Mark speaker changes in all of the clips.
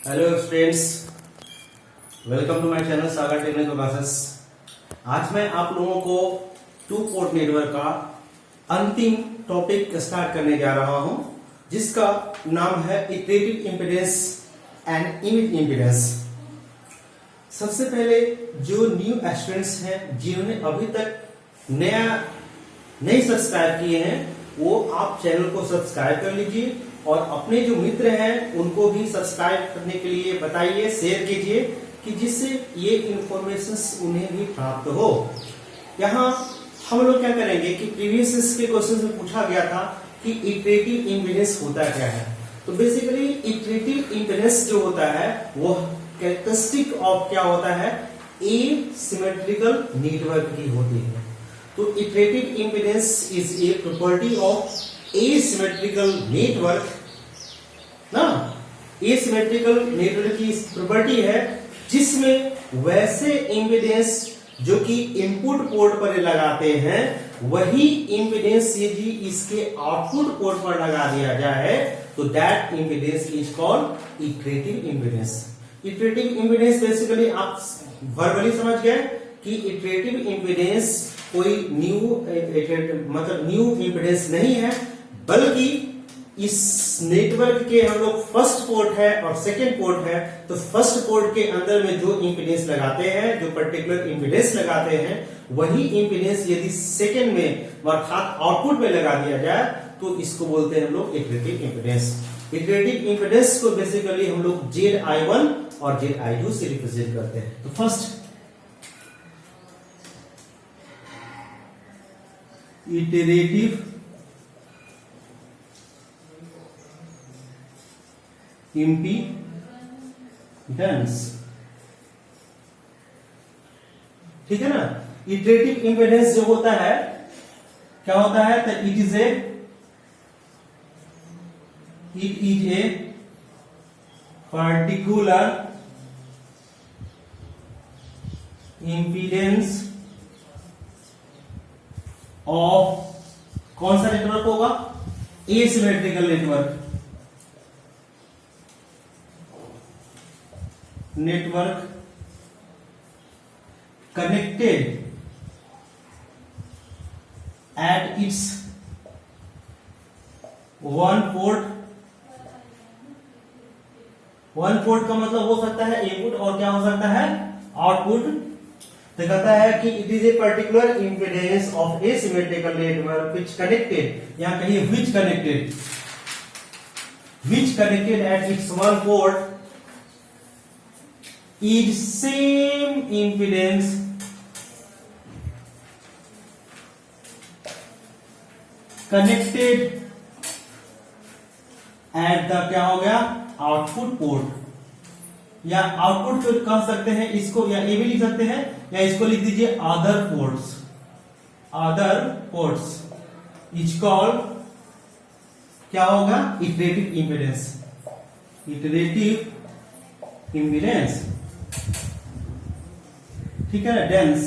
Speaker 1: Hello students, welcome to my channel Sagar technical classes. आज मैं आप लोगों को टू पोर्ट नेटवर्क का अंतिम टॉपिक स्टार्ट करने जा रहा हूं, जिसका नाम है iterative impedance and image impedance. सबसे पहले जो न्यू स्टूडेंट्स हैं जिन्होंने अभी तक नहीं सब्सक्राइब किए हैं, वो आप चैनल को सब्सक्राइब कर लीजिए और अपने जो मित्र हैं उनको भी सब्सक्राइब करने के लिए बताइए, शेयर कीजिए कि जिससे ये इंफॉर्मेशन उन्हें भी प्राप्त हो। यहाँ हम लोग क्या करेंगे कि प्रीवियस के क्वेश्चन में पूछा गया था कि इटरेटिव इंपीडेंस होता क्या है। तो बेसिकली इटरेटिव इंपीडेंस जो होता है वो कैरेक्टरिस्टिक ऑफ क्या होता है, एसिमेट्रिकल नेटवर्क की होती है। तो iterative impedance is a property of asymmetrical network ना। एसिमेट्रिकल नेटवर्क की प्रॉपर्टी है जिसमें वैसे इंपीडेंस जो कि इनपुट पोर्ट पर लगाते हैं वही इंपीडेंस यदि इसके आउटपुट पोर्ट पर लगा दिया जाए तो that impedance is called iterative impedance. Iterative impedance basically आप वर्बली समझ गए कि इटरेटिव इंपीडेंस कोई न्यू इंपीडेंस नहीं है, बल्कि इस नेटवर्क के हम लोग फर्स्ट पोर्ट है और सेकेंड पोर्ट है, तो फर्स्ट पोर्ट के अंदर में जो इंपीडेंस लगाते हैं, जो पर्टिकुलर इंपीडेंस लगाते हैं, वही इंपीडेंस यदि सेकेंड में अर्थात आउटपुट में लगा दिया जाए तो इसको बोलते हैं हम लोग इटरेटिव इंपीडेंस। इटरेटिव इंपीडेंस को बेसिकली हम लोग ZI1 और ZI2 से रिप्रेजेंट करते हैं। तो फर्स्ट इटरेटिव इंपीडेंस, ठीक है ना। इटरेटिव इंपीडेंस जो होता है क्या होता है, तो it is a particular impedance of कौन सा नेटवर्क होगा, asymmetrical network connected at its one port का मतलब हो सकता है इनपुट और क्या हो सकता है आउटपुट। तो कहता है कि it is a particular impedance of asymmetrical network which connected, यहां कहिए which connected at its one port is same impedance connected at the क्या हो गया आउटपुट पोर्ट, या आउटपुट पोर्ट कह सकते हैं इसको, या ये भी लिख सकते हैं, या इसको लिख दीजिए अदर पोर्ट्स इज कॉल्ड क्या होगा इटरेटिव इंपीडेंस, ठीक है ना, डेंस,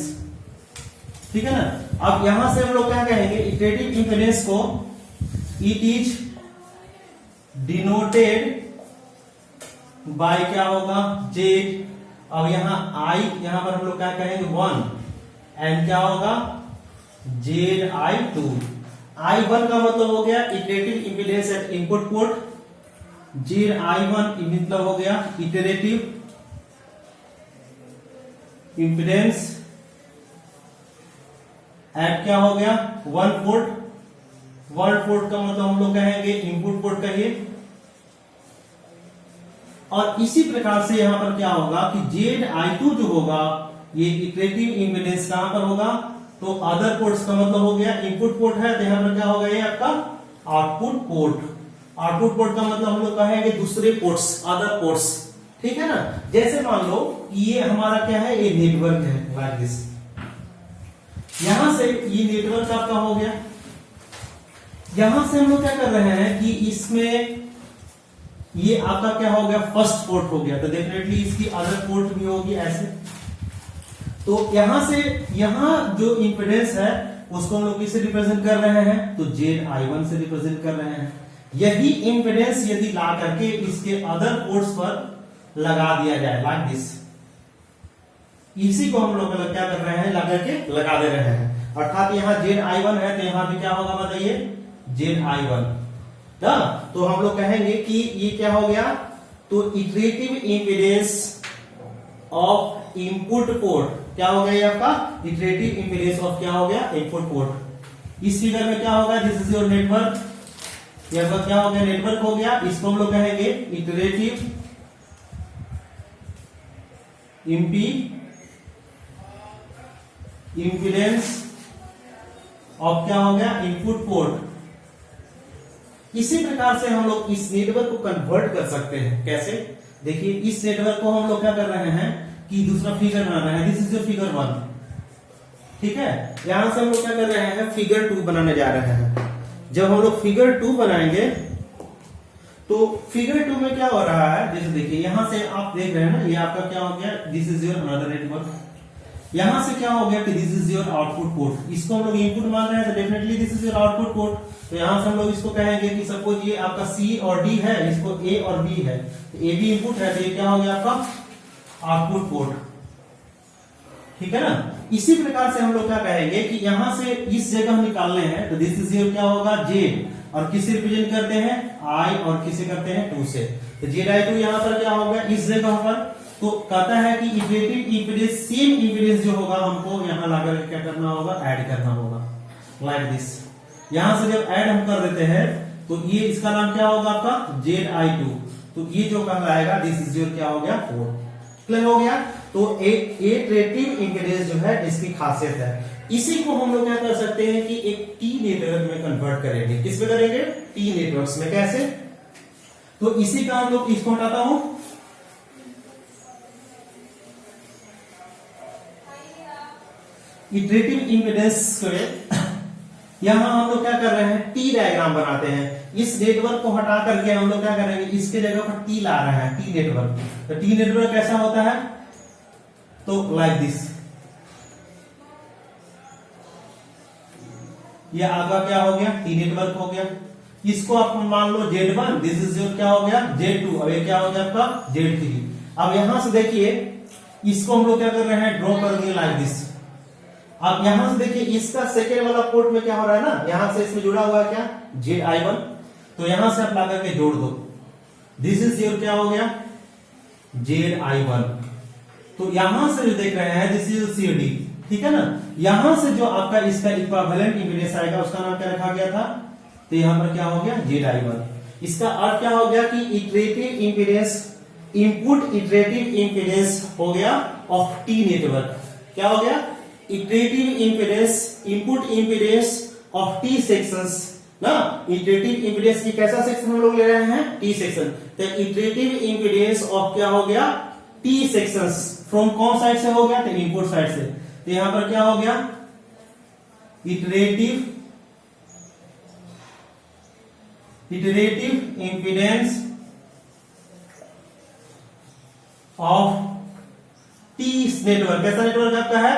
Speaker 1: ठीक है ना। अब यहां से हम लोग क्या कहेंगे, इटरेटिव इंपीडेंस को इट इज डिनोटेड बाय क्या होगा Z। अब यहां I, यहां पर हम लोग क्या कहेंगे 1, एंड क्या होगा ZI2। I1 का मतलब हो गया iterative impedance at input port, ZI1 मतलब हो गया इटरेटिव इंपीडेंस एट क्या हो गया वन पोर्ट का मतलब हम लोग कहेंगे इनपुट पोर्ट कहिए। और इसी प्रकार से यहां पर क्या होगा कि ZI2 जो होगा ये इटरेटिव इंपीडेंस कहां पर होगा, तो अदर पोर्ट्स का मतलब हो गया इनपुट पोर्ट है, तो यहां पर क्या होगा ये आपका आउटपुट पोर्ट का मतलब हम लोग कहेंगे दूसरे पोर्ट्स, अदर पोर्ट्स, ठीक है ना। जैसे मान लो ये हमारा क्या है, ये नेटवर्क है लाइक दिस, यहां से ये नेटवर्क आपका हो गया, यहां से हम लोग क्या कर रहे हैं कि इसमें ये आपका क्या हो गया फर्स्ट पोर्ट हो गया, तो डेफिनेटली इसकी अदर पोर्ट भी होगी ऐसे। तो यहां से यहां जो इंपीडेंस है उसको हम लोग किससे रिप्रेजेंट कर रहे हैं, तो ZI1 से रिप्रेजेंट कर रहे हैं। यही इंपीडेंस यदि ला करके इसके अदर पोर्ट्स पर लगा दिया जाए, लाइक दिस। इसी को हम लोग क्या कर रहे हैं, लगा के लगा दे रहे हैं। अर्थात यहाँ ZI1 है तो यहाँ भी क्या होगा बताइए, ZI1। तो हम लोग कहेंगे कि ये क्या हो गया, तो iterative impedance of input port क्या हो गया, ये आपका इटरेटिव इंपीडेंस ऑफ क्या हो गया, इनपुट पोर्ट। इस फिगर में क्या होगा, दिस इज योर नेटवर्क, ये आपका क्या हो गया, नेटवर्क हो गया। इसको हम लोग कहेंगे इटरेटिव इंपीडेंस ऑफ क्या हो गया, इनपुट पोर्ट। इसी प्रकार से हम लोग इस नेटवर्क को कन्वर्ट कर सकते हैं। कैसे, देखिए इस नेटवर्क को हम लोग क्या कर रहे हैं कि दूसरा फिगर बना रहे हैं, दिस इज योर फिगर 1, ठीक है। यहां से हम लोग क्या कर रहे हैं, फिगर 2 बनाने जा रहे हैं। जब हम लोग फिगर 2 बनाएंगे तो फिगर 2 में क्या हो रहा है, जैसे देखिए यहां से आप देख रहे हैं ना, ये आपका क्या हो गया, this is your another network. यहां से क्या हो गया कि this is your output port, इसको हम लोग इनपुट मान रहे हैं तो definitely this is your output port. तो यहां से हम लोग इसको कहेंगे कि सपोज ये आपका C और D है, इसको A और B है, तो A भी इनपुट है तो ये क्या हो गया आपका आउटपुट पोर्ट, ठीक है ना। इसी प्रकार से हम लोग क्या कहेंगे कि यहां से इस जगह निकालने हैं तो दिस इज योर क्या होगा, Z, और किसे रिप्रेजेंट करते हैं, I, और किसे करते हैं 2 से, तो ZI2 यहां पर क्या होगा इस जगह पर। तो कहता है कि इटरेटिव इंपीडेंस, सेम इंपीडेंस जो होगा हमको यहां लाकर क्या करना होगा, ऐड करना होगा, लाइक दिस। यहां से जब ऐड हम कर देते हैं तो ये इसका नाम क्या होगा आपका ZI2, तो ये जो कहलाएगा दिस इज योर क्या हो गया 4। क्लियर हो गया। तो इटरेटिव इंपीडेंस जो है इसकी खासियत है। इसी को हम लोग क्या कर सकते हैं कि एक T नेटवर्क में कन्वर्ट करेंगे। किस में करेंगे, T नेटवर्क में। कैसे, तो इसी का हम लोग इसको हटाता हूं, इटरेटिव इंपीडेंस को यहां हम लोग क्या कर रहे हैं, टी डायग्राम बनाते हैं। इस नेटवर्क को हटा करके हम लोग क्या करेंगे, इसके जगह पर टी ला रहे हैं, टी नेटवर्क। तो टी नेटवर्क कैसा होता है, तो लाइक दिस। ये आपका क्या हो गया, टी नेटवर्क हो गया। इसको आप मान लो Z1, दिस इज योर क्या हो गया Z2, अब ये क्या हो गया आपका Z3। अब यहां से देखिए इसको हम लोग क्या कर रहे हैं, ड्रॉ कर दिए लाइक दिस। अब यहां से देखिए इसका सेकेंड वाला पोर्ट में क्या हो रहा है ना, यहां से इसमें जुड़ा हुआ है क्या, ZI1, तो यहां से आप ला करके जोड़ दो, दिस इज योर क्या हो गया ZI1। तो यहां से जो देख रहे हैं दिस इज CD, ठीक है ना। यहां से जो आपका इसका इक्विवेलेंट इंपीडेंस आएगा उसका नाम क्या रखा गया था, तो यहां पर क्या हो गया ZI1। इसका अर्थ क्या हो गया कि iterative impedance, input iterative impedance हो गया ऑफ T नेटवर्क। क्या हो गया, iterative impedance, input impedance of T sections ना। इटरेटिव इंपीडेंस की कैसा सेक्शन हम लोग ले रहे हैं, T सेक्शन। तो इटरेटिव इंपीडेंस ऑफ क्या हो गया, T सेक्शंस। फ्रॉम कौन साइड से हो गया, तो इनपुट साइड से। तो यहां पर क्या हो गया, iterative impedance of T network. कैसा नेटवर्क आपका है,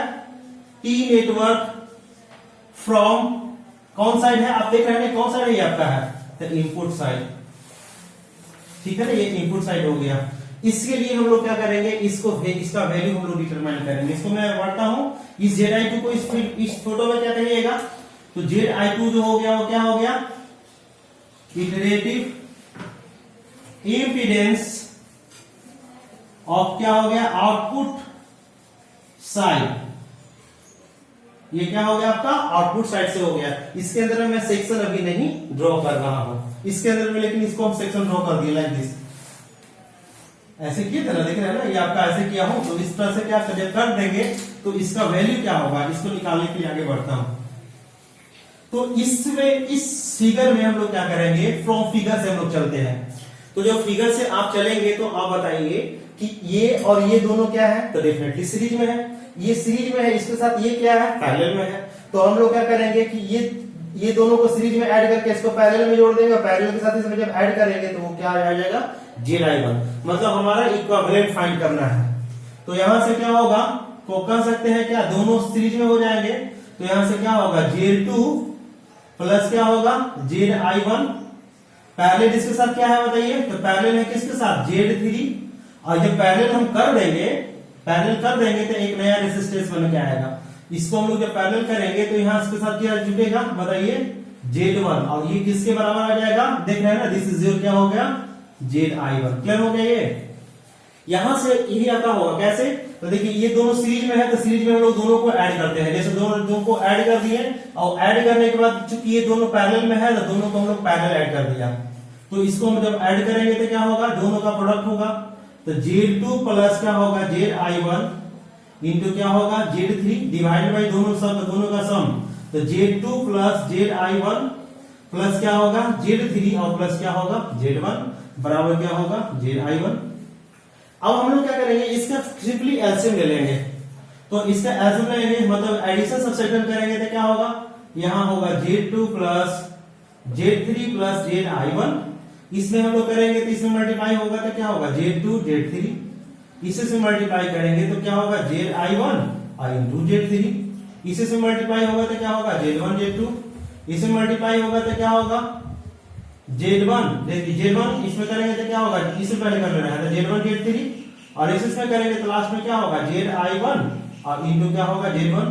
Speaker 1: T नेटवर्क फ्रॉम कौन साइड है, आप देख रहे हैं कौन साइड है, ये आपका है तो इनपुट साइड, ठीक है ना, ये इनपुट साइड हो गया। इसके लिए हम लोग क्या करेंगे, इसका वैल्यू हम लोग डिटरमाइन करेंगे। इसको मैं बढ़ता हूं, इस ZI2 को इस फोटो में क्या कहिएगा, तो ZI2 जो हो गया वो क्या हो गया, इटरेटिव इंपीडेंस ऑफ क्या हो गया, आउटपुट साइड। ये क्या हो गया आपका आउटपुट साइड से हो गया। इसके अंदर मैं सेक्शन अभी नहीं ड्रॉ कर रहा हूं इसके अंदर में, लेकिन इसको हम सेक्शन ड्रॉ कर दिया लाइक दिस। ऐसे किए थे ना, देख रहे हैं ना, ये आपका ऐसे किया हो तो इस तरह से क्या कर देंगे तो इसका वैल्यू क्या होगा, इसको निकालने के लिए आगे बढ़ता हूं। तो इसमें इस फिगर में हम लोग क्या करेंगे, फ्रॉम फिगर से हम लोग चलते हैं। तो जब फिगर से आप चलेंगे तो आप बताइए कि ये और ये दोनों क्या है, तो डेफिनेटली सीरीज में है। ये सीरीज में है, इसके साथ ये क्या है, पैरेलल में है। तो हम लोग क्या करेंगे कि ये दोनों को सीरीज में ऐड करके इसको पैरेलल में जोड़ देंगे, पैरेलल के साथ इसमें जब ऐड करेंगे तो वो क्या आ जाएगा ZI1। मतलब हमारा इक्विवेलेंट फाइंड करना है। तो यहां से क्या होगा, को कह सकते हैं क्या, दोनों सीरीज में हो जाएंगे। तो यहां से क्या होगा Z2 प्लस क्या होगा ZI1। पैरेलल इसके साथ क्या है बताइए, तो पैरेलल है किसके साथ, Z3। और जब पैरेलल हम कर देंगे, पैरेलल कर देंगे तो एक नया रेजिस्टेंस बन के आएगा। इसको हम लोग जब पैरेलल करेंगे तो यहाँ इसके साथ क्या जुटेगा बताइए, Z1, और ये किसके बराबर आ जाएगा, देख रहे हैं ना, दिस इज योर क्या हो गया, ZI1। क्लियर हो गया ये। यहां से यही आता होगा कैसे, तो देखिए ये दोनों सीरीज में है, तो सीरीज में हम लोग दोनों को ऐड करते हैं। जैसे दोनों को ऐड कर दिए, और ऐड करने के बाद चूंकि ये दोनों पैरेलल में है तो दोनों को हम लोग पैरेलल ऐड कर दिया। तो इसको हम जब ऐड करेंगे तो क्या होगा, दोनों का प्रोडक्ट होगा। तो Z2 प्लस क्या होगा, ZI1 इंटू क्या होगा, Z3 डिवाइडेड बाई दोनों का सम। तो Z2 प्लस ZI1 प्लस क्या होगा, Z3 और प्लस क्या होगा, Z1 बराबर क्या होगा, ZI1। अब हम लोग क्या करेंगे, इसका सिंपली एलसीएम ले लेंगे। तो इसका एलसीएम लेंगे मतलब एडिशन सब्ट्रैक्शन करेंगे तो क्या होगा, यहां होगा Z2 plus Z3 plus ZI1। इसमें हम लोग करेंगे तो इसमें मल्टीप्लाई होगा तो क्या होगा, Z2 Z3। इसे से मल्टीप्लाई करेंगे तो क्या होगा, ZI1 और इंटू Z3। इसे से मल्टीप्लाई होगा तो क्या होगा, Z1 Z2। इसे मल्टीप्लाई होगा तो क्या होगा, Z1, देखिए Z1 इसमें करेंगे तो क्या होगा, इसे पहले कर लेना है तो Z1 Z3, और इसमें करेंगे तो लास्ट में क्या होगा, ZI1 और इंटू क्या होगा, Z1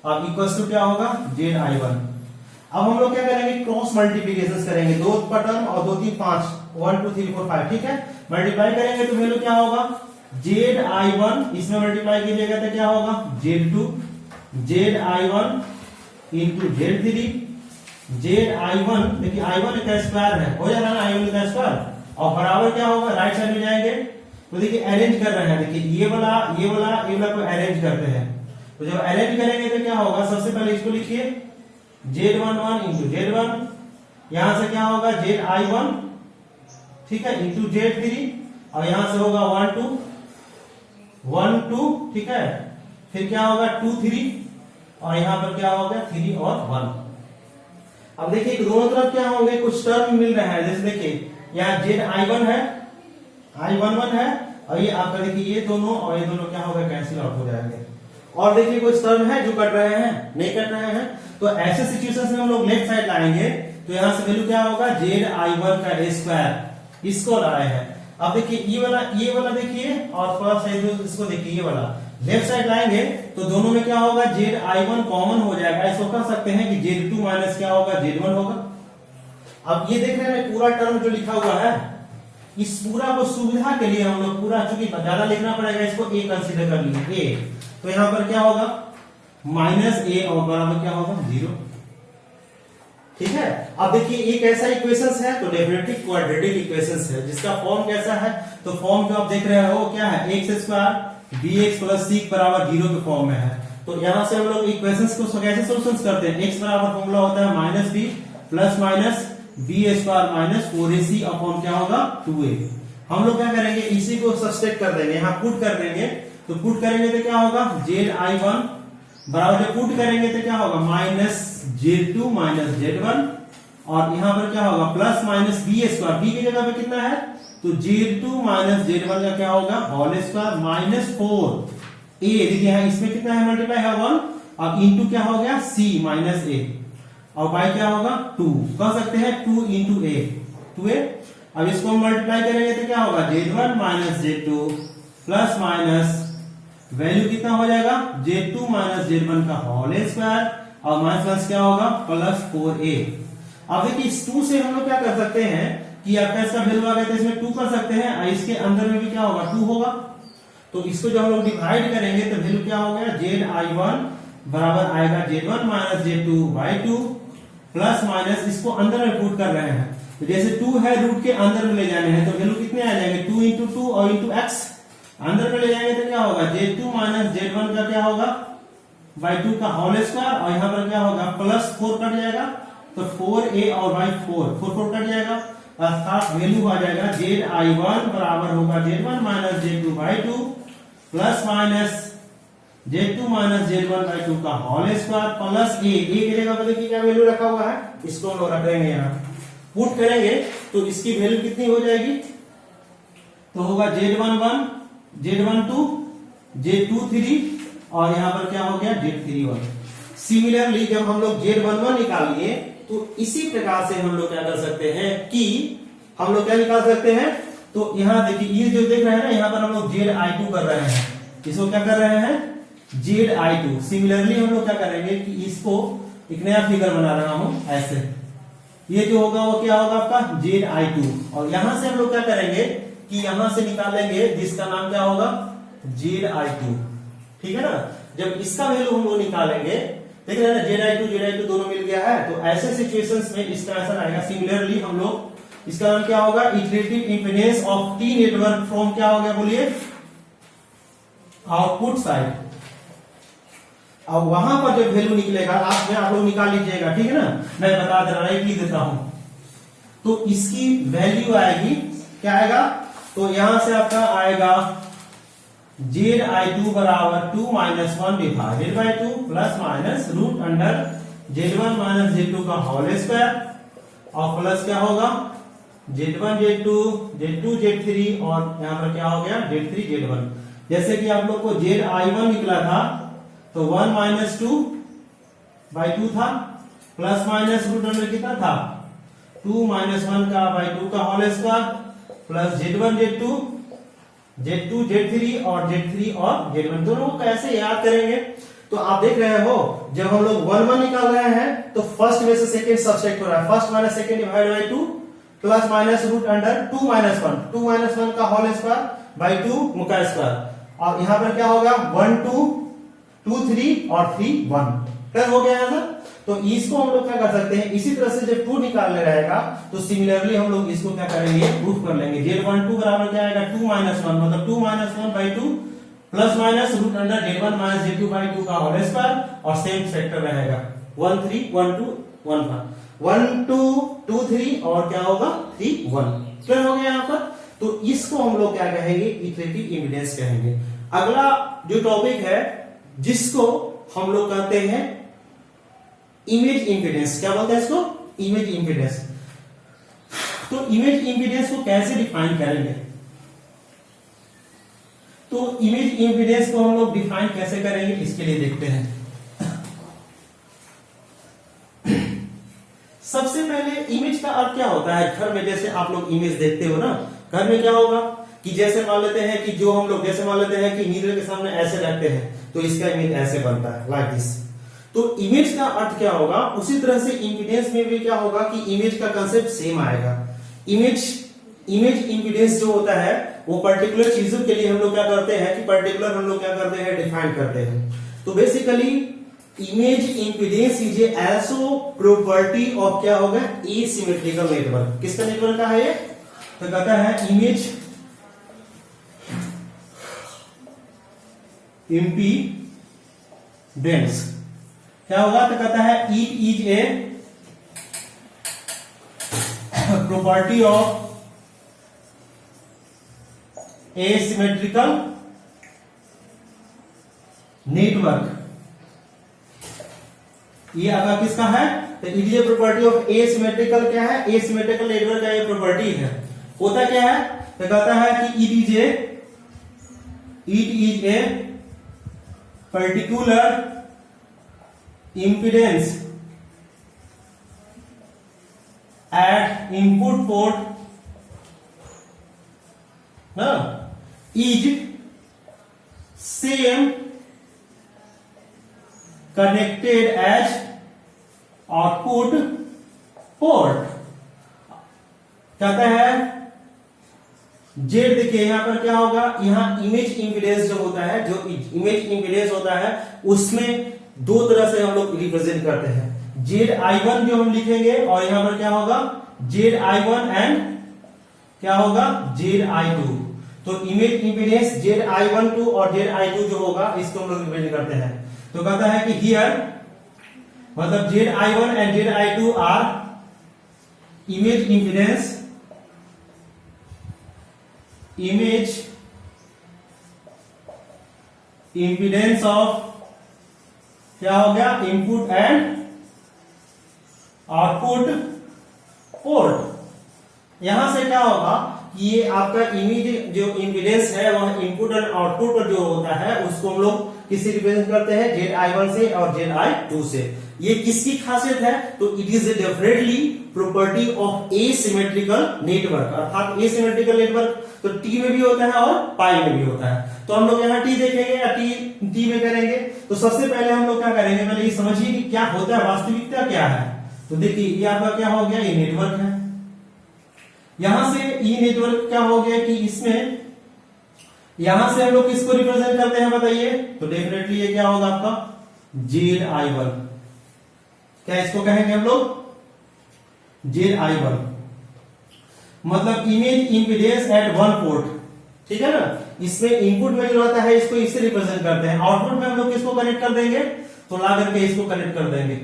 Speaker 1: और इक्वल्स टू क्या होगा, ZI1। अब हम लोग क्या करेंगे, क्रॉस मल्टीप्लिकेशन करेंगे, 2 का टर्म और 2 3 5, 1 2 3 4 5, ठीक है। मल्टीप्लाई करेंगे तो वैल्यू क्या होगा, ZI1 इसमें मल्टीप्लाई कीजिएगा तो क्या होगा, Z2 ZI1 into Z3 ZI1, देखिए I1 का स्क्वायर है, हो जाएगा ना I1 का स्क्वायर, और बराबर क्या होगा, राइट साइड में जाएंगे तो देखिए अरेंज कर रहे हैं, देखिए ये वाला को अरेंज करते हैं। तो जब अरेंज करेंगे तो क्या होगा, सबसे पहले इसको लिखिए Z11 इंटू Z1, यहां से क्या होगा ZI1, ठीक है, इंटू Z3, और यहां से होगा 1 2, ठीक है, फिर क्या होगा 2 3, और यहां पर क्या होगा 3 और 1। अब देखिए दोनों तरफ क्या होंगे, कुछ टर्म मिल रहा है, जैसे देखिए यहाँ ZI1 है, I11 है, और ये आपका देखिए ये दोनों और ये दोनों क्या होगा, कैंसिल आउट हो जाएंगे। और देखिए कुछ टर्म है जो कट रहे हैं, नहीं कट रहे हैं, तो ऐसे सिचुएशंस में हम लोग लेफ्ट साइड लाएंगे तो यहां से वैल्यू क्या होगा, ZI1 का स्क्वायर, इसको लाए हैं। अब देखिए ये वाला देखिए, और थोड़ा सा इसको देखिए, ये वाला लेफ्ट साइड लाएंगे तो दोनों में क्या होगा, ZI1 कॉमन हो जाएगा। इसको कह सकते हैं कि Z2 माइनस क्या होगा, Z1 होगा। अब ये देख रहे हैं पूरा टर्म जो लिखा हुआ है, इस पूरा को सुविधा के लिए हम लोग पूरा, चूंकि ज्यादा लिखना पड़ेगा, इसको A कंसीडर कर लिए A। तो यहां पर क्या होगा, -A और बराबर क्या होगा, 0, ठीक है। अब देखिए एक ऐसा इक्वेशंस है तो डेफिनेटली क्वाड्रेटिक इक्वेशंस है, जिसका फॉर्म कैसा है, तो फॉर्म जो आप देख रहे हो क्या है, x² bx प्लस c बराबर 0 के फॉर्म में है। तो यहां से हम लोग इक्वेशंस को कैसे सॉल्यूशंस करते हैं, x बराबर फॉर्मूला होता है -b plus minus b² minus 4ac upon क्या होगा, 2a। हम लोग क्या करेंगे, इसी को सब्सट्रैक्ट कर देंगे, यहाँ पुट कर देंगे। तो पुट करेंगे तो क्या होगा, ZI1 बराबर, जब पुट करेंगे तो क्या होगा, -Z2 माइनस Z1, और यहां पर क्या होगा, प्लस माइनस b², b की जगह पे कितना है, तो Z2 माइनस Z1 का क्या होगा, होल स्क्वायर माइनस 4a, देखिए यहाँ इसमें कितना है, मल्टीप्लाई है 1, अब इंटू क्या हो गया, c माइनस a, और बाई क्या होगा 2, कह सकते हैं 2 इंटू a, 2a। अब इसको हम मल्टीप्लाई करेंगे तो क्या होगा, Z1 minus Z2 plus minus value कितना हो जाएगा, Z2 माइनस Z1 का होल स्क्वायर, और माइनस क्या होगा, प्लस 4a। अब देखिए इस 2 से हम लोग क्या कर सकते हैं कि आपका इसका वैल्यू आ गया तो इसमें 2 कर सकते हैं, और इसके अंदर में भी क्या होगा, 2 होगा। तो इसको जब हम लोग डिवाइड करेंगे तो वैल्यू क्या हो गया, ZI1 बराबर आएगा Z1 minus Z2 by 2 plus minus, इसको अंदर में पुट कर रहे हैं, तो जैसे 2 है रूट के अंदर में ले जाने हैं तो वैल्यू कितने आ जाएंगे, 2 इंटू 2 और इंटू x, अंदर में ले जाएंगे तो क्या होगा, Z2 माइनस Z1 का क्या होगा, बाई 2 का होल स्क्वायर, और यहाँ पर क्या होगा, प्लस 4 कट जाएगा, तो 4a और बाई 4 कट जाएगा, अर्थात वैल्यू आ जाएगा ZI1 बराबर होगा Z1 minus Z2 by 2 plus minus Z2 minus Z1 by 2 का होल स्क्वायर प्लस a की जगह पर देखिए क्या वैल्यू रखा हुआ है, इसको हम लोग रख देंगे, यहाँ पुट करेंगे तो इसकी वैल्यू कितनी हो जाएगी, तो होगा Z11 Z12 Z23, और यहां पर क्या हो गया, Z31। सिमिलरली जब हम लोग Z11 निकालिए तो इसी प्रकार से हम लोग क्या कर सकते हैं कि हम लोग क्या निकाल सकते हैं, तो यहाँ देखिए ये जो देख रहे हैं ना, यहाँ पर हम लोग ZI2 कर रहे हैं, इसको क्या कर रहे हैं, ZI2। सिमिलरली हम लोग क्या करेंगे कि इसको एक नया फिगर बना रहा हूं ऐसे, ये जो होगा वो क्या होगा आपका ZI2, और यहां से हम लोग क्या करेंगे कि यहां से निकालेंगे जिसका नाम क्या होगा ZI2, ठीक है ना। जब इसका वैल्यू हम लोग निकालेंगे, देख रहे हैं ना, ZI2 दोनों मिल गया है, तो ऐसे सिचुएशंस में इसका आंसर आएगा। सिमिलरली हम लोग इसका नाम क्या होगा, iterative impedance of T network from क्या हो गया बोलिए, आउटपुट साइड। अब वहां पर जो वैल्यू निकलेगा आप लोग निकाल लीजिएगा, ठीक है ना, मैं बता दे रहा हूं, लिख देता हूं। तो इसकी वैल्यू आएगी, क्या आएगा, तो यहां से आपका आएगा ZI2 बराबर 2 - 1 divided by 2 plus minus root under Z1 - Z2 का होल स्क्वायर, और प्लस क्या होगा Z1 Z2 Z2 Z3, और यहां पर क्या हो गया Z3 Z1। जैसे कि आप लोग को ZI1 निकला था तो 1 - 2/2 था, प्लस माइनस रूट अंडर कितना था 2 - 1 का बाय 2 का whole square, plus Z1 Z2 Z2 Z3 और Z3 और Z1 दोनों को कैसे याद करेंगे। तो आप देख रहे हो जब हम लोग 1 1 निकाल रहे हैं तो फर्स्ट में से सेकंड सब्ट्रैक्ट हो रहा है, first minus second divide by 2 plus minus root under 2 - 1 2 - 1 का होल स्क्वायर बाय 2 का स्क्वायर, और यहां पर क्या होगा 1 2 2 3 और 3 1 प्लस हो गया आंसर। तो इसको हम लोग क्या कर सकते हैं, इसी तरह से जब 2 निकालने रहेगा तो सिमिलरली हम लोग इसको क्या करेंगे, प्रूफ कर लेंगे। Z12 बराबर क्या आएगा 2 - 1 मतलब 2 - 1/2 plus minus root under Z1 - Z2/2 का होल स्क्वायर, और सेम फैक्टर रहेगा 1 3 1 2 1 1 2 2 3 और क्या होगा 3 1 क्लियर हो गया यहाँ पर। तो इसको हम लोग क्या कहेंगे, इटरेटिव इम्पीडेंस कहेंगे। अगला जो टॉपिक है जिसको हम लोग कहते हैं इमेज इंपीडेंस, क्या बोलते हैं इसको, इमेज इंपीडेंस। तो इमेज इंपीडेंस को कैसे डिफाइन करेंगे, तो इमेज इंपीडेंस को हम लोग डिफाइन कैसे करेंगे इसके लिए देखते हैं। सबसे पहले इमेज का अर्थ क्या होता है, घर में जैसे आप लोग इमेज देखते हो ना, घर में क्या होगा कि जैसे मान लेते हैं कि जो हम लोग जैसे मान लेते हैं कि मिरर के सामने ऐसे रखते हैं तो इसका इमेज ऐसे बनता है लाइक दिस। तो इमेज का अर्थ क्या होगा, उसी तरह से इंपीडेंस में भी क्या होगा कि इमेज का कंसेप्ट सेम आएगा। इमेज इंपीडेंस जो होता है वो पर्टिकुलर चीजों के लिए हम लोग क्या करते हैं कि पर्टिकुलर हम लोग क्या करते हैं डिफाइन करते हैं। तो basically image impedance is also property of क्या होगा एसिमेट्रिकल नेटवर्क। किसका नेटवर्क का है ये, तो कहता है इमेज इंपीडेंस क्या होगा, तो कहता है it is a property of asymmetrical network. ये आपका किसका है, तो it is a property of asymmetrical क्या है, एसिमेट्रिकल नेटवर्क का ये प्रॉपर्टी है। होता क्या है, तो कहता है कि it is a particular impedance at input port ना is same connected as output port। कहता है जेड, देखिए यहां पर क्या होगा, यहां इमेज इंपीडेंस जो होता है, जो इमेज इंपीडेंस होता है उसमें दो तरह से हम लोग रिप्रेजेंट करते हैं। ZI1 जो हम लिखेंगे और यहां पर क्या होगा ZI1 एंड क्या होगा ZI2। तो इमेज इंपीडेंस ZI12 और ZI2 जो होगा इसको हम लोग रिप्रेजेंट करते हैं। तो कहता है कि हियर मतलब ZI1 and ZI2 are image impedance of क्या हो गया इनपुट एंड आउटपुट पोर्ट। यहां से क्या होगा कि ये आपका इमेज जो इंपीडेंस है वह इनपुट एंड आउटपुट पर जो होता है उसको हम लोग किससे रिप्रेजेंट करते हैं ZI1 से और ZI2 से। ये किसकी खासियत है? तो it is definitely property of asymmetrical network, अर्थात एसिमेट्रिकल नेटवर्क तो टी में भी होता है और पाई में भी होता है। तो हम लोग यहाँ टी देखेंगे या टी में करेंगे। तो सबसे पहले हम लोग क्या करेंगे, पहले ये समझिए कि क्या होता है, वास्तविकता क्या है। तो देखिए ये आपका क्या हो गया, ये नेटवर्क है। यहां से ये नेटवर्क क्या हो गया कि इसमें यहां से हम लोग किसको रिप्रेजेंट करते हैं बताइए? तो डेफिनेटली ये क्या होगा आपका ZI1। क्या इसको कहेंगे हम लोग? ZI1 मतलब image impedance at one port, ठीक है ना। इसमें इनपुट में जो रहता है इसको इससे रिप्रेजेंट करते हैं, आउटपुट में हम लोग किसको कनेक्ट कर देंगे? तो ला करके इसको कनेक्ट कर देंगे।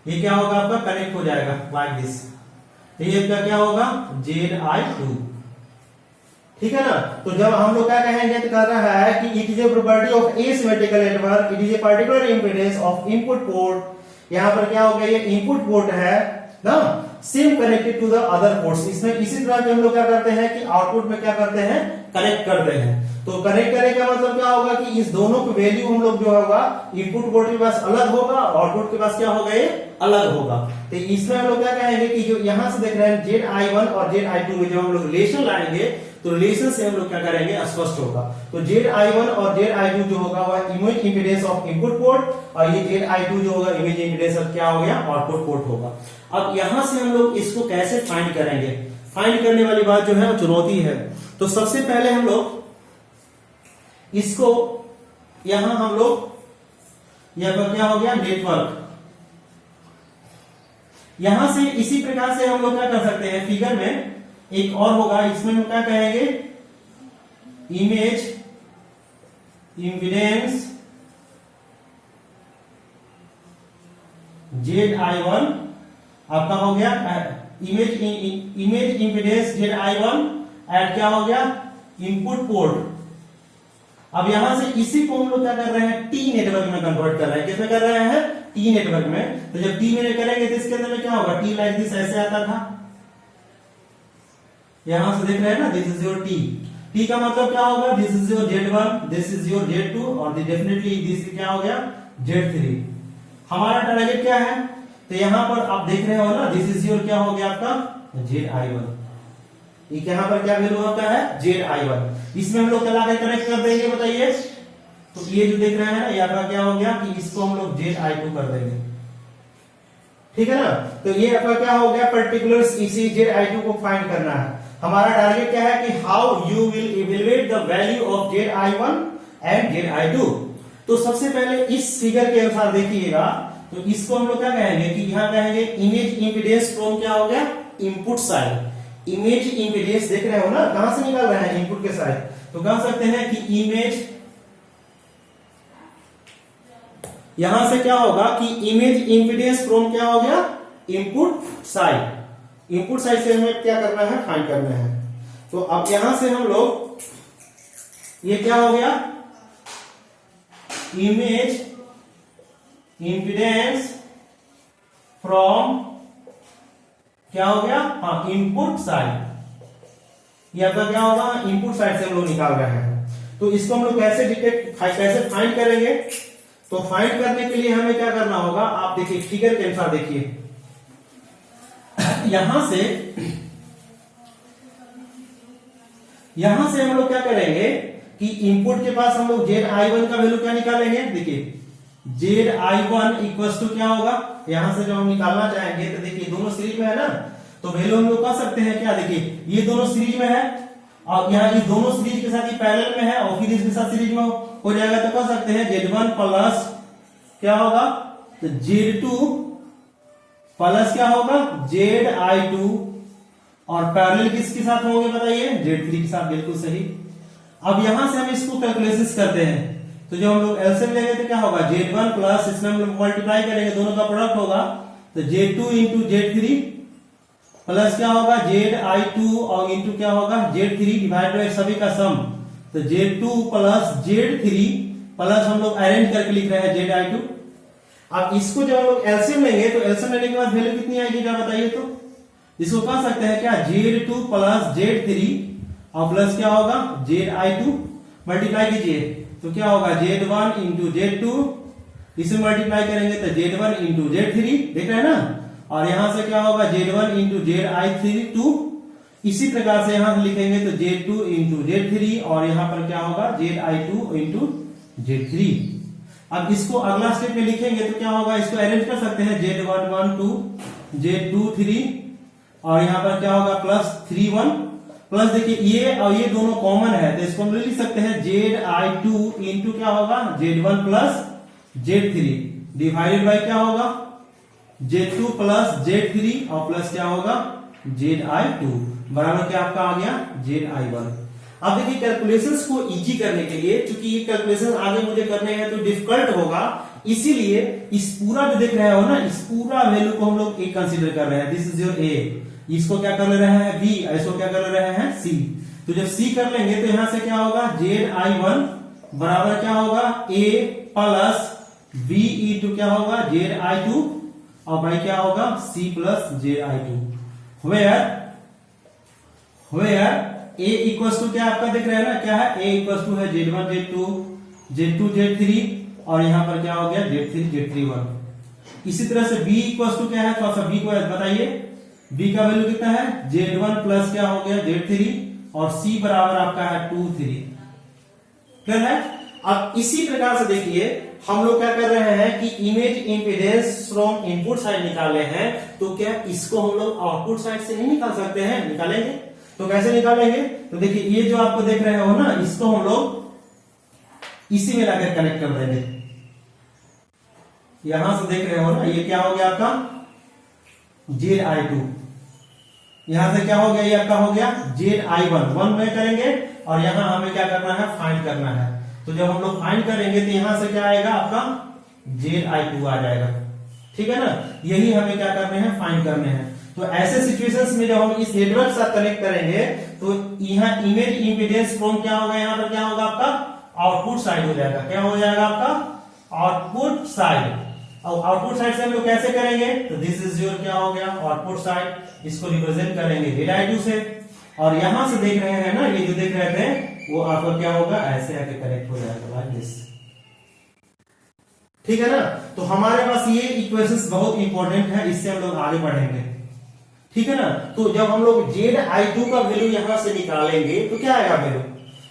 Speaker 1: ये क्या होगा आपका, कनेक्ट हो जाएगा लाइक दिस। ये क्या होगा, ZI2, ठीक है ना। तो जब हम लोग क्या कहेंगे, तो कर रहा है कि it is a property of asymmetrical network, it is a particular impedance of input port. यहां पर क्या हो गया, ये इनपुट पोर्ट है ना, same connected to the other ports. इसमें इसी तरह के हम लोग क्या करते हैं कि आउटपुट में क्या करते हैं, कनेक्ट करते हैं। तो कनेक्ट करने का मतलब क्या होगा कि इस दोनों की वैल्यू हम लोग जो होगा, इनपुट पोर्ट के पास अलग होगा, आउटपुट के पास क्या होगा, ये अलग होगा। तो इसमें हम लोग क्या कहेंगे कि जो यहां से देख रहे हैं ZI1 और ZI2 में जब हम लोग रिलेशन लाएंगे तो रिलेशन से हम लोग क्या करेंगे, स्पष्ट होगा। तो ZI1 और ZI2 जो होगा वह image impedance of input port और ये ZI2 जो होगा इमेज इंपीडेंस ऑफ क्या हो गया, आउटपुट पोर्ट होगा। अब यहां से हम लोग इसको कैसे फाइंड करेंगे, फाइंड करने वाली बात जो है वो चुनौती है। तो सबसे पहले हम लोग इसको यहां हम लोग यह क्या हो गया, नेटवर्क। यहां से इसी प्रकार से हम लोग क्या कर सकते हैं, फिगर में एक और होगा, इसमें हम क्या कहेंगे, इमेज इंपीडेंस ZI1 आपका हो गया, इमेज इंपीडेंस ZI1 एट क्या हो गया, इनपुट पोर्ट। अब यहां से इसी को हम लोग क्या कर रहे हैं, टी नेटवर्क में कन्वर्ट कर रहे हैं। किसमें कर रहे हैं, टी नेटवर्क में। तो जब टी में करेंगे तो इसके अंदर में क्या होगा, टी लाइक दिस ऐसे आता था। यहां से देख रहे हैं ना, this is your T. T का मतलब क्या होगा, this is your Z1, this is your Z2 और डेफिनेटली दिस क्या हो गया, Z3। हमारा टारगेट क्या है, तो यहां पर आप देख रहे हो ना, दिस इज योर क्या हो गया आपका ZI1। ये यहां पर क्या वैल्यू होता है, ZI1। इसमें हम लोग चला के कनेक्ट कर देंगे, बताइए। तो ये जो देख रहे हैं ना, ये आपका क्या हो गया कि इसको हम लोग ZI2 कर देंगे, ठीक है ना। तो ये आपका क्या हो गया, पर्टिकुलर्स इसी ZI2 को फाइंड करना है। हमारा टारगेट क्या है कि how you will evaluate the value of ZI1 and ZI2। तो सबसे पहले इस फिगर के अनुसार देखिएगा, तो इसको हम लोग क्या कहेंगे कि यहां कहेंगे इमेज इंपीडेंस फ्रॉम क्या हो गया, इनपुट साइड। इमेज इंपीडेंस देख रहे हो ना, कहां से निकाल रहे हैं, इनपुट के साइड। तो कह सकते हैं कि इमेज, यहां से क्या होगा कि इमेज इंपीडेंस फ्रॉम क्या हो गया, इनपुट साइड। इनपुट साइड से हमें क्या करना है, फाइंड करना है। तो अब यहां से हम लोग ये क्या हो गया, इमेज इंपीडेंस फ्रॉम क्या हो गया, हाँ, इनपुट साइड। ये आपका क्या होगा, इनपुट साइड से हम लोग निकाल रहे हैं। तो इसको हम लोग कैसे डिटेक्ट, कैसे फाइंड करेंगे? तो फाइंड करने के लिए हमें क्या करना होगा, आप देखिए फिगर के अनुसार देखिए। यहां से हम लोग क्या करेंगे कि इनपुट के पास हम लोग ZI1 का वैल्यू क्या निकालेंगे, देखिए ZI1 इक्वल टू क्या होगा, यहां से जो हम निकालना चाहेंगे, तो देखिए दोनों सीरीज में है ना, तो वैल्यू हम लोग कह सकते हैं क्या, देखिए ये दोनों सीरीज में है और यहाँ इस दोनों सीरीज के साथ ये पैरेलल में है और फिर इसके साथ सीरीज में हो जाएगा। तो कह सकते हैं Z1 प्लस क्या होगा, तो Z2 प्लस क्या होगा, ZI2 और पैरेलल किसके साथ होंगे बताइए, Z3 के साथ। बिल्कुल सही। अब यहां से हम इसको कैलकुलेशन करते हैं, तो जब हम लोग एलसीएम लेंगे तो क्या होगा, Z1 प्लस इसमें हम लोग मल्टीप्लाई करेंगे, दोनों का प्रोडक्ट होगा, तो Z2 इंटू Z3 प्लस क्या होगा, ZI2 और इंटू क्या होगा, Z3 डिवाइड बाय सभी का सम। तो Z2 प्लस Z3 प्लस हम लोग अरेंज करके लिख रहे हैं ZI2। अब इसको जब हम लोग एलसीएम लेंगे तो एलसीएम लेने के बाद वैल्यू कितनी आएगी क्या बताइए। तो इसको कह सकते हैं क्या, Z2 प्लस Z3 और प्लस क्या होगा, ZI2 मल्टीप्लाई कीजिए तो क्या होगा, Z1 इंटू Z2 इसे मल्टीप्लाई करेंगे तो Z1 इंटू Z3, देख रहे हैं ना, और यहां से क्या होगा Z1 इंटू ZI2, इसी प्रकार से यहां से लिखेंगे तो Z2 इंटू Z3, और यहां पर क्या होगा ZI2 इंटू Z3। अब इसको अगला स्टेप में लिखेंगे तो क्या होगा, इसको अरेंज कर सकते हैं Z11 2 Z23, और यहां पर क्या होगा प्लस 3 1 प्लस, देखिए ये और ये दोनों कॉमन है तो इसको हम लिख सकते हैं ZI2 इंटू क्या होगा Z1 plus Z3 divided by क्या होगा Z2 प्लस Z3, और प्लस क्या होगा ZI2 बराबर क्या आपका आ गया ZI1। अब देखिए कैलकुलेशंस को इजी करने के लिए, क्योंकि ये कैलकुलेशन आगे मुझे करने हैं तो डिफिकल्ट होगा, इसीलिए इस पूरा जो देख रहे हो ना, इस पूरा वैल्यू को हम लोग ए कंसीडर कर रहे हैं। दिस इज योर ए, इसको क्या कर ले रहे हैं बी, इसको क्या कर ले रहे हैं सी। तो जब सी कर लेंगे तो यहां से क्या होगा ZI1 बराबर क्या होगा ए प्लस बी इंटू क्या होगा ZI2, और भाई क्या होगा C plus ZI2, where A equal to क्या आपका दिख रहा है ना, क्या है A इक्वल टू है Z1 Z2 Z2 Z3, और यहां पर क्या हो गया Z3 Z3 1। इसी तरह से B इक्वल टू क्या है, थोड़ा सा B को बताइए, B का वैल्यू कितना है Z1 प्लस क्या हो गया Z3, और C बराबर आपका है 2 3, क्लियर है। अब इसी प्रकार से देखिए हम लोग क्या कर रहे हैं कि image impedance from input side निकाले हैं, तो क्या इसको हम लोग आउटपुट साइड से नहीं निकाल सकते हैं, निकालेंगे। तो कैसे निकालेंगे, तो देखिए ये जो आपको देख रहे हो ना, इसको हम लोग इसी में लाकर कनेक्ट कर देंगे। यहां से देख रहे हो ना, ये क्या हो गया आपका ZI2, यहां से क्या हो गया, ये आपका हो गया ZI1 1 में करेंगे, और यहां हमें क्या करना है फाइंड करना है। तो जब हम लोग फाइंड करेंगे तो यहां से क्या आएगा आपका ZI2 आ जाएगा, ठीक है ना। यही हमें क्या करने हैं फाइंड करने हैं। तो ऐसे सिचुएशंस में जब हम इस नेटवर्क के साथ कनेक्ट करेंगे तो यहाँ इमेज इंपीडेंस फ्रॉम क्या होगा, यहाँ पर क्या होगा आपका आउटपुट साइड हो जाएगा, क्या हो जाएगा आपका आउटपुट साइड। और आउटपुट साइड से हम लोग कैसे करेंगे, तो दिस इज योर क्या हो गया आउटपुट साइड, इसको रिप्रेजेंट करेंगे ZI2 से, और यहां से देख रहे हैं ना, ये जो देख रहे थे वो आपका क्या होगा ऐसे आके कनेक्ट हो जाएगा लाइक दिस, ठीक है ना। तो हमारे पास ये इक्वेशंस बहुत इंपॉर्टेंट है, इससे हम लोग आगे बढ़ेंगे, ठीक है ना। तो जब हम लोग ZI2 का वैल्यू यहां से निकालेंगे तो क्या आएगा वैल्यू,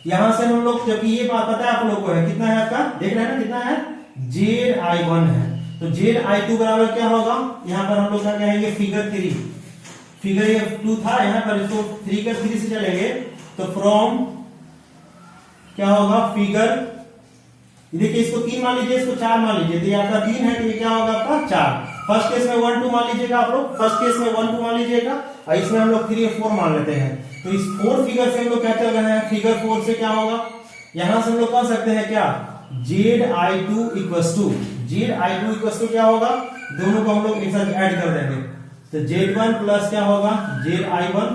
Speaker 1: यहां से हम लोग, जबकि ये बात पता है आप लोग को है कितना है आपका, देख रहे हैं ना कितना है ZI1 है, तो ZI2 बराबर क्या होगा, यहां पर हम लोग क्या कहेंगे फिगर 3, फिगर ये 2 था, यहां पर इसको 3 का 3 से चलेंगे तो फ्रॉम क्या होगा फिगर, देखिए इसको 3 मान लीजिए, इसको 4 मान लीजिए, तो ये आपका 3 है, तो ये क्या होगा आपका 4। फर्स्ट केस में 1 2 मान लीजिएगा आप लोग, फर्स्ट केस में 1 2 मान लीजिएगा, और इसमें हम लोग 3 और 4 मान लेते हैं। तो इस 4 फिगर से हम लोग क्या चल रहे हैं, फिगर 4 से क्या होगा, यहां से हम लोग कर सकते हैं क्या ZI2 इक्वल टू क्या होगा, दोनों को हम लोग एक साथ ऐड कर देंगे, तो Z1 प्लस क्या होगा ZI1,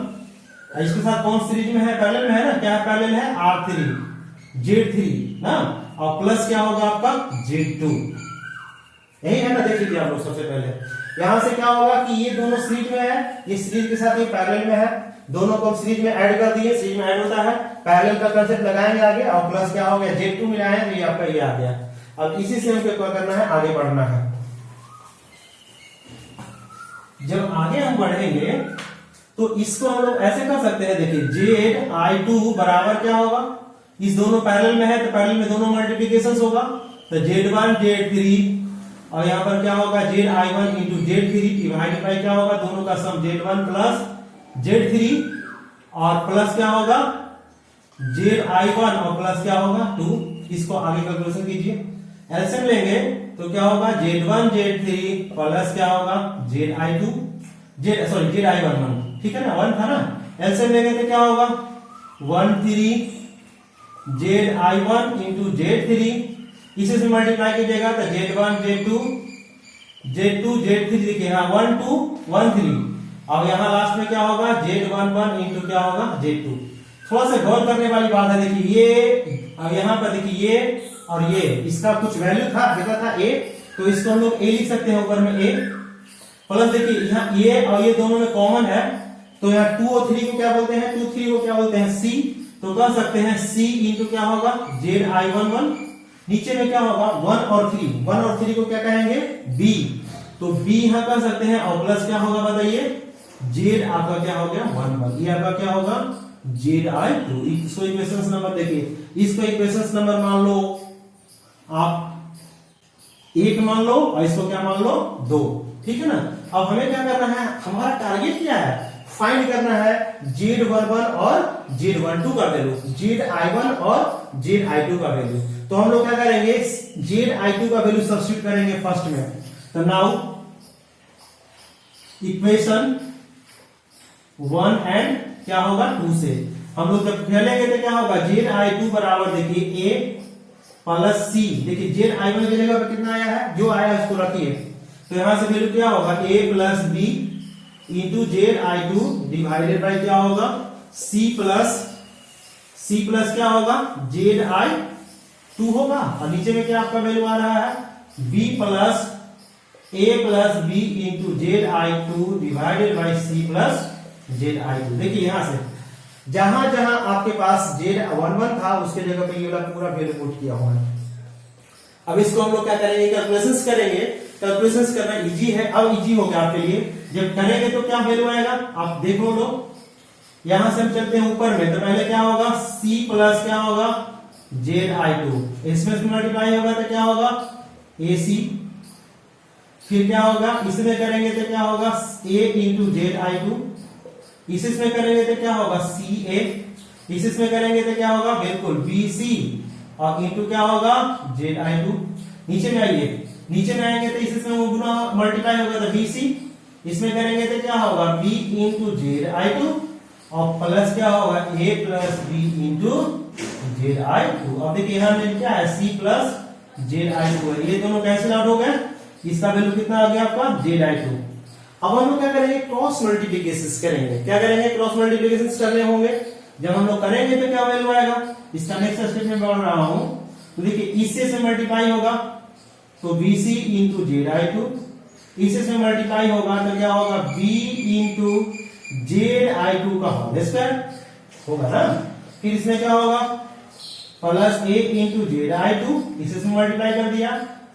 Speaker 1: इसके साथ कौन सीरीज में है, पैरेलल में है ना, क्या पैरेलल है R3 Z3 ना, और प्लस क्या होगा आपका Z2, यही है ना। देख लीजिए आप लोग सबसे पहले यहां से क्या होगा कि ये दोनों सीरीज में है, ये सीरीज के साथ ये पैरेलल में है, दोनों को सीरीज में ऐड कर दिए, सीरीज में ऐड होता है, पैरेलल का कंसेप्ट लगाएंगे आगे, और प्लस क्या हो गया Z2 मिलाए हैं तो ये आपका ये आ गया। अब इसी से हमको क्या करना है, आगे बढ़ना है। जब आगे हम बढ़ेंगे तो इसको हम लोग ऐसे कर सकते हैं, देखिए ZI2 बराबर क्या होगा, इस दोनों पैरेलल में है तो पैरेलल में दोनों मल्टीप्लिकेशन होगा, तो Z1 Z3, और यहां पर क्या होगा ZI1 into Z3 divided by क्या होगा, दोनों का सम Z1 प्लस Z3, और प्लस क्या होगा ZI1 और प्लस क्या होगा 2। इसको आगे कैलकुलेशन कीजिए, एलसीएम लेंगे तो क्या होगा Z1 Z3 प्लस क्या होगा ZI2 ZI1 ठीक है ना, 1 था ना, एलसीएम लेंगे तो क्या होगा 1 3 ZI1 इंटू Z3, इसे से मल्टीप्लाई कीजिएगा तो Z1 Z2 Z3, देखिए यहाँ 1 2 1 3, और यहाँ लास्ट में क्या होगा Z11 इंटू क्या होगा Z2। थोड़ा सा गौर करने वाली बात है, देखिए ये और यहाँ पर देखिए ये और ये, इसका कुछ वैल्यू था, जगह था A, तो इसको हम लोग A लिख सकते हैं ऊपर में A, प्लस देखिए यहाँ ये और ये दोनों में कॉमन है, तो यहाँ 2 और 3 को क्या बोलते हैं, 2 3 को क्या बोलते हैं C, तो कह सकते हैं C इंटू क्या होगा ZI11, नीचे में क्या होगा 1 और 3, 1 और 3 को क्या कहेंगे b, तो b यहां कर सकते हैं और प्लस क्या होगा बताइए, z आपका क्या हो गया 1 ये आपका क्या होगा ZI2। इसको इक्वेशन नंबर देखिए, इसको इक्वेशन नंबर मान लो आप 1 मान लो और इसको क्या मान लो 2, ठीक है ना। अब हमें क्या करना है, हमारा टारगेट क्या है, फाइंड करना है Z11 और Z12 का वैल्यू, ZI1 और ZI2 का वैल्यू। तो हम लोग क्या करेंगे, ZI2 का वैल्यू सब्स्टिट्यूट करेंगे फर्स्ट में। तो नाउ इक्वेशन 1 एंड क्या होगा 2 से हम लोग जब खेलेंगे तो क्या होगा, ZI2 बराबर देखिए A प्लस C, देखिए ZI1 की जगह पे कितना आया है, जो आया उसको रखिए, तो यहां से वैल्यू क्या होगा A plus B into ZI2 divided by क्या होगा C प्लस क्या होगा ZI2 होगा, और नीचे में क्या आपका वैल्यू आ रहा है B plus A plus B into ZI2 divided by C plus ZI2। देखिए यहां से जहां जहां आपके पास Z11 था उसके जगह पे ये वाला पूरा वैल्यू पुट किया हुआ है। अब इसको हम लोग क्या करेंगे, कैलकुलेशंस करेंगे। कैलकुलेशंस करना इजी है, अब इजी हो गया आपके लिए। जब करेंगे तो क्या वैल्यू आएगा आप देखो लो, यहां से हम चलते हैं ऊपर में, तो पहले क्या होगा C प्लस क्या होगा ZI2, इसमें से मल्टीप्लाई होगा तो क्या होगा AC, फिर क्या होगा इसमें करेंगे तो क्या होगा A इंटू ZI2, इसमें करेंगे तो क्या होगा CA, इसमें करेंगे तो क्या होगा बिल्कुल BC, और इंटू क्या होगा ZI2। नीचे में आइए, नीचे में आएंगे तो इसमें वो गुना मल्टीप्लाई होगा तो BC, इसमें करेंगे तो क्या होगा B इंटू ZI2, और प्लस क्या होगा A plus B into ZI2। अब देखिए यहां में क्या है C प्लस ZI2, ये दोनों कैंसिल आउट हो गए, इसका वैल्यू कितना आ गया आपका ZI2। अब हम लोग क्या करेंगे, क्रॉस मल्टीप्लिकेशन करेंगे। क्या करेंगे, क्रॉस मल्टीप्लिकेशन करने होंगे। जब हम लोग करेंगे तो क्या वैल्यू आएगा, इसका नेक्स्ट स्टेप में बोल रहा हूं, तो देखिए इससे से मल्टीप्लाई होगा तो BC इंटू ZI2, इससे से मल्टीप्लाई होगा तो क्या होगा B इंटू ZI2 का होल स्क्वायर होगा ना। फिर इसमें क्या होगा प्लस A इंटू ZI2, इससे से मल्टीप्लाई कर दिया,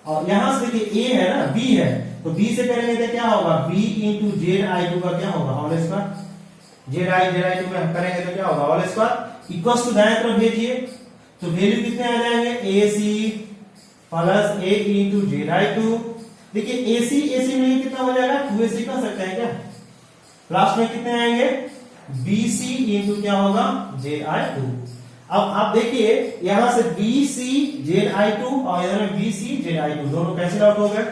Speaker 1: और यहां से देखिए A है ना, B है, तो B से करेंगे तो क्या होगा B इंटू ZI2 का क्या होगा होल स्क्वायर, ZI2 में करेंगे तो क्या होगा होल स्क्वायर, इक्वल्स टू दाएं तरफ भेजिए, तो वैल्यू कितने आ जाएंगे AC plus A into ZI2। देखिए AC में कितना हो जाएगा 2AC कर सकते हैं क्या, लास्ट में कितने आएंगे BC इंटू क्या होगा ZI2। अब आप देखिए यहां से BC ZI2 और इधर में BC ZI2 दोनों कैंसिल आउट हो गए।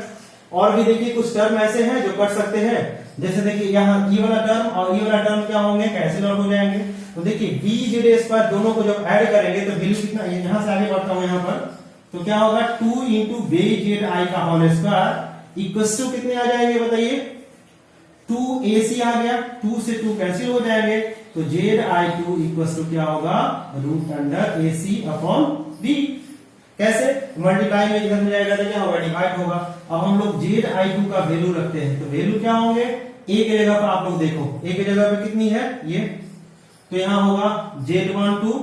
Speaker 1: और भी देखिए कुछ टर्म ऐसे हैं जो कर सकते हैं, जैसे देखिए यहाँ ये वाला टर्म और ये वाला टर्म क्या होंगे कैंसिल आउट हो जाएंगे। तो देखिए BZ स्क्वायर दोनों को जब ऐड करेंगे तो वैल्यू कितना, यहां से आगे बढ़ता हूं यहाँ पर, तो क्या होगा 2 इंटू BZI का होल स्क्वायर इक्वल्स टू कितने आ जाएंगे बताइए 2AC आ गया, 2 से 2 कैंसिल हो जाएंगे, तो ZI2 इक्वल्स टू क्या होगा root under AC upon B। कैसे मल्टीप्लाई में इधर में जाएगा तो क्या होगा डिवाइड होगा। अब हम लोग ZI2 का वैल्यू रखते हैं, तो वैल्यू क्या होंगे A के जगह पर आप लोग देखो A के जगह पे कितनी है ये, तो यहां होगा Z12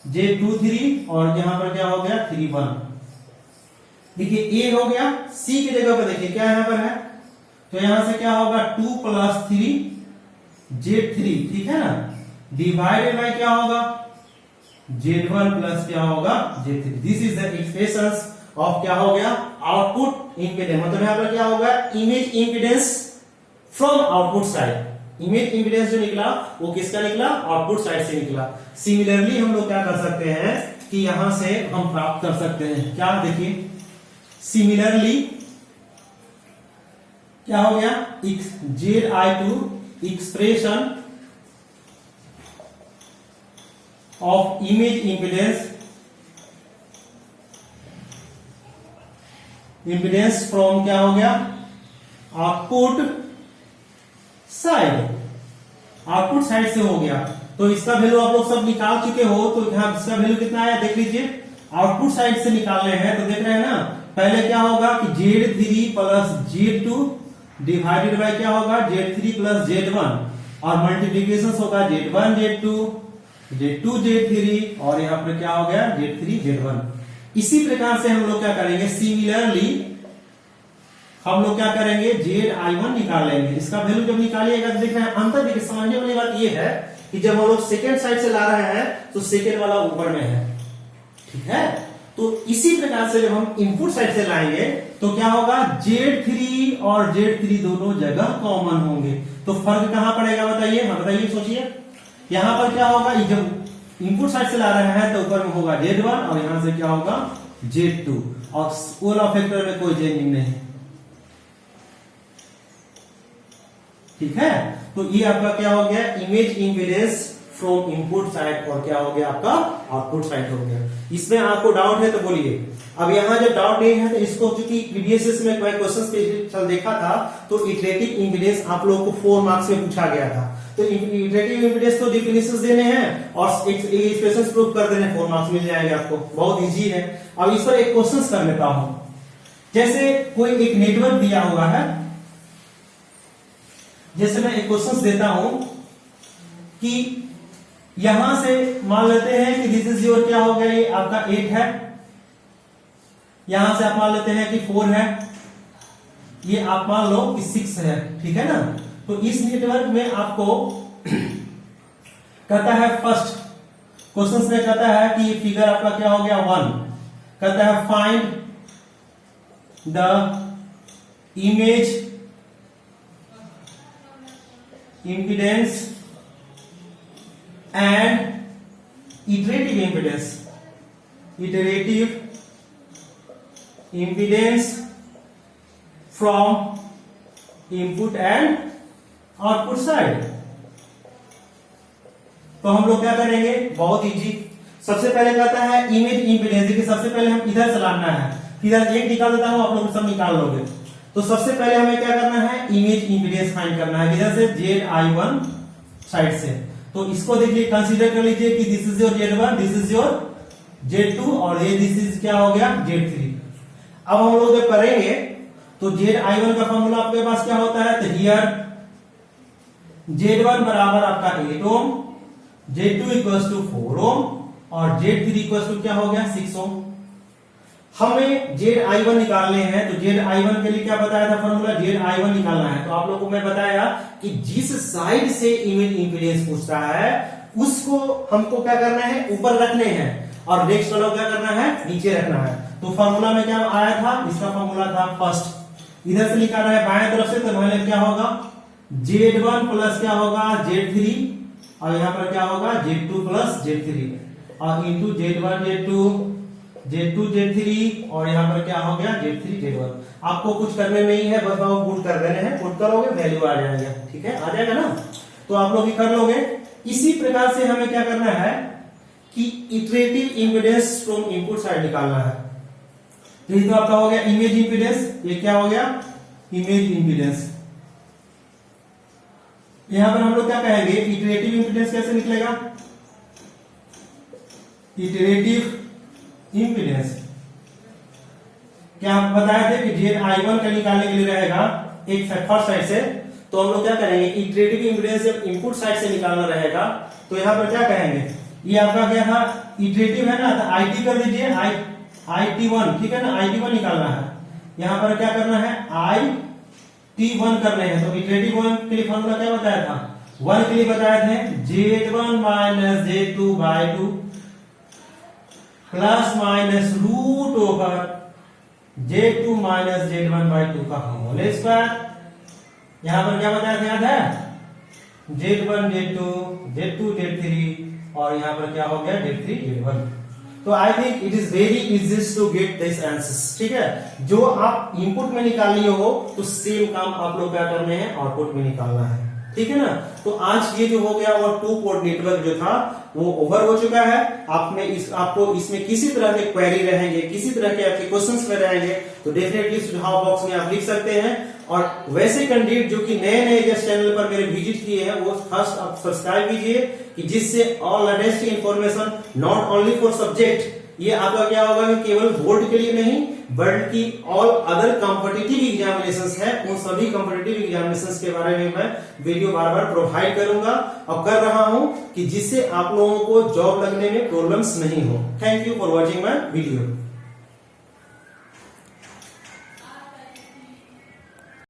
Speaker 1: Z23 और यहां पर क्या हो गया 31। देखिए A हो गया, C की जगह पर देखिए क्या यहां पर है, तो यहां से क्या होगा 2 प्लस 3 Z3, ठीक है ना, डिवाइडेड बाय क्या होगा Z1 प्लस क्या होगा Z3। This is the expression of क्या हो गया आउटपुट इंपीडेंस, मतलब यहां पर क्या होगा image impedance from output side. Image impedance जो निकला वो किसका निकला, आउटपुट साइड से निकला। सिमिलरली हम लोग क्या कर सकते हैं कि यहां से हम प्राप्त कर सकते हैं क्या, देखिए सिमिलरली क्या हो गया ZI2 expression of image impedance from क्या हो गया आउटपुट साइड से हो गया। तो इसका वैल्यू आप लोग सब निकाल चुके हो, तो यहाँ इसका वैल्यू कितना आया देख लीजिए, आउटपुट साइड से निकालने हैं तो देख रहे हैं ना, पहले क्या होगा कि Z3 plus Z2 divided by क्या होगा Z3 प्लस Z1, और मल्टीप्लीकेशन होगा Z1 Z2 Z2 Z3 और यहां पर क्या हो गया Z3 Z1। इसी प्रकार से हम लोग क्या करेंगे, सिमिलरली हम लोग क्या करेंगे, ZI1 निकालेंगे। इसका वैल्यू जब निकालिएगा तो देख रहे हैं अंतर, देखिए समझने वाली बात ये है कि जब हम लोग सेकेंड साइड से ला रहे हैं तो सेकेंड वाला ऊपर में है, ठीक है। तो इसी प्रकार से जब हम इनपुट साइड से लाएंगे तो क्या होगा, Z3 और Z3 दोनों जगह कॉमन होंगे। तो फर्क कहां पड़ेगा बताइए, हाँ बताइए, सोचिए। यहां पर क्या होगा, जब इनपुट साइड से ला रहे हैं तो ऊपर में होगा Z1 और यहां से क्या होगा Z2, और पोलर फैक्टर में कोई चेंजिंग नहीं, ठीक है। तो ये आपका क्या हो गया, image impedance from input side, और क्या हो गया आपका आउटपुट साइड हो गया। इसमें आपको डाउट है तो बोलिए। अब यहां जब डाउट नहीं है तो इसको, क्योंकि प्रीवियस में मैं क्वेश्चंस पे देखा था तो इटरेटिव इंपीडेंस आप लोगों को 4 मार्क्स में पूछा गया था। तो इटरेटिव इंपीडेंस तो डिफिनेशंस देने हैं और एक्सप्रेशंस प्रूव कर देने, 4 मार्क्स मिल जाएंगे आपको, बहुत इजी है। अब इस पर एक क्वेश्चंस कर लेता हूं। जैसे कोई एक नेटवर्क दिया हुआ है, जैसे मैं एक क्वेश्चन देता हूं कि यहां से मान लेते हैं कि दिस इज योर, क्या हो गया, ये आपका 8 है, यहां से आप मान लेते हैं कि 4 है, ये आप मान लो कि 6 है, ठीक है ना। तो इस नेटवर्क में आपको कहता है, फर्स्ट क्वेश्चन में कहता है कि ये फिगर आपका क्या हो गया 1, कहता है find the image impedance and iterative impedance from input and output side. तो हम लोग क्या करेंगे, बहुत इजी। सबसे पहले कहता है इमेज इंपीडेंस, देखिए सबसे पहले हम इधर से लाना है, इधर एक निकाल देता हूं, आप लोग सब निकाल लोगे। तो सबसे पहले हमें क्या करना है, इमेज इंपीडेंस फाइंड करना है, किधर से, ZI1 साइड से। तो इसको देखिए, कंसीडर कर लीजिए कि this is your Z1, this is your Z2 और ये दिस इज क्या हो गया Z3। अब हम लोग जब करेंगे तो ZI1 का फॉर्मूला आपके पास क्या होता है, तो हियर Z1 बराबर आपका 8 ओम, Z2 इक्वल टू 4 ओम और Z3 इक्वल टू क्या हो गया 6 ओम। हमें ZI1 निकालने हैं, तो ZI1 के लिए क्या बताया था फॉर्मूला, ZI1 निकालना है। तो आप लोगों को मैं बताया कि जिस साइड से इमेज इंपीडेंस पूछता है उसको हमको क्या करना है, ऊपर रखने हैं, और नेक्स्ट वाला क्या करना है, नीचे रखना है। तो फॉर्मूला में क्या आया था, इसका फॉर्मूला था फर्स्ट, इधर से निकालना है बाएं तरफ से, तो पहले क्या होगा Z1 प्लस क्या होगा Z3 और यहां पर क्या होगा Z2 प्लस Z3 और इंटू Z1 Z2 Z3 और यहां पर क्या हो गया Z3 Z1। आपको कुछ करने नहीं है, बस आप पुट कर देने हैं, पुट करोगे वैल्यू आ जाएगा, ठीक है, आ जाएगा ना। तो आप लोग ही कर लोगे। इसी प्रकार से हमें क्या करना है कि iterative impedance from input side निकालना है। तो ये तो आपका हो गया इमेज इंपीडेंस, ये क्या हो गया इमेज इंपीडेंस। यहां पर हम लोग क्या कहेंगे, इटरेटिव इंपीडेंस कैसे निकलेगा, इटरेटिव इंपीडेंस क्या हम बताए थे कि ZI1 का निकालने के लिए रहेगा एक फर्स्ट साइड से, तो हम लोग क्या करेंगे, इटरेटिव इंपीडेंस जब इनपुट साइड से निकालना रहेगा तो यहां पर क्या कहेंगे, ये आपका क्या था इटरेटिव है ना, तो IT कर दीजिए, IT1, ठीक है ना, IT1 निकालना है। यहां पर क्या करना है, IT1 करने हैं। तो इटरेटिव 1 के लिए फॉर्मूला क्या बताया था, 1 के लिए बताए थे Z1 minus Z2 by 2 plus minus root over Z2 minus Z1 by 2 का होल स्क्वायर। यहां पर क्या बताया था, याद है, Z1 Z2 Z2 Z3 और यहां पर क्या हो गया Z3 Z1। तो I think it is very easy to get this answers, ठीक है। जो आप इनपुट में निकाल लिए हो तो सेम काम आप लोग क्या करने हैं, आउटपुट में निकालना है, ठीक है ना। तो आज ये जो हो गया वो 2 पोर्ट नेटवर्क जो था वो ओवर हो चुका है। आपको इसमें किसी तरह के क्वेरी रहेंगे, किसी तरह के आपके क्वेश्चंस में रहेंगे तो डेफिनेटली सुझाव बॉक्स में आप लिख सकते हैं। और वैसे कैंडिडेट जो कि नए नए इस चैनल पर मेरे विजिट किए हैं वो फर्स्ट आप सब्सक्राइब कीजिए कि जिससे all latest information not only for subject, ये आपका क्या होगा कि केवल बोर्ड के लिए नहीं बल्कि ऑल अदर कॉम्पिटिटिव एग्जामिनेशंस है, उन सभी कॉम्पिटिटिव एग्जामिनेशंस के बारे में मैं वीडियो बार बार प्रोवाइड करूंगा और कर रहा हूं कि जिससे आप लोगों को जॉब लगने में प्रॉब्लम्स नहीं हो। Thank you for watching my video.